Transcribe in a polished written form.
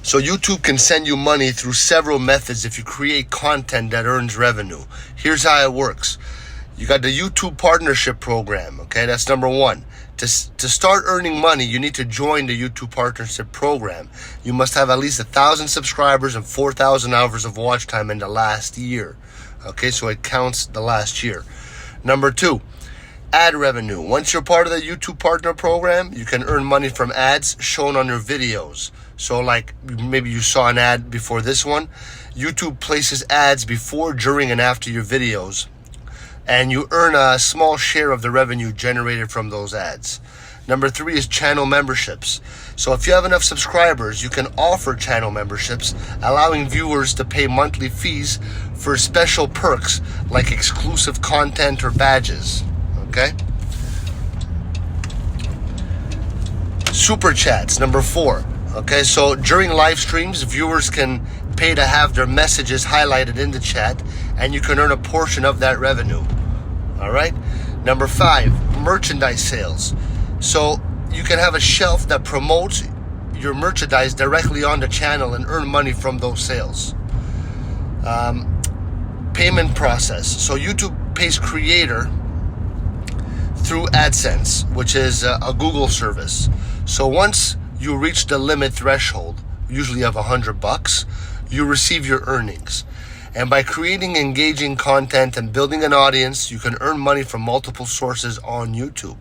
So YouTube can send you money through several methods if you create content that earns revenue. Here's how it works. You got the YouTube partnership program, okay? That's number one. To start earning money, you need to join the YouTube partnership program. You must have at least 1,000 subscribers and 4,000 hours of watch time in the last year. Okay, so it counts the last year. Number two, ad revenue. Once you're part of the YouTube partner program, you can earn money from ads shown on your videos. So like maybe you saw an ad before this one. YouTube places ads before, during, and after your videos, and you earn a small share of the revenue generated from those ads. Number three is channel memberships. So if you have enough subscribers, you can offer channel memberships, allowing viewers to pay monthly fees for special perks like exclusive content or badges. Okay? Super chats, number four. Okay, so during live streams, viewers can pay to have their messages highlighted in the chat, and you can earn a portion of that revenue. All right? Number five, merchandise sales. So you can have a shelf that promotes your merchandise directly on the channel and earn money from those sales. Payment process. So YouTube pays creator through AdSense, which is a Google service. So once you reach the limit threshold, usually of $100, you receive your earnings. And by creating engaging content and building an audience, you can earn money from multiple sources on YouTube.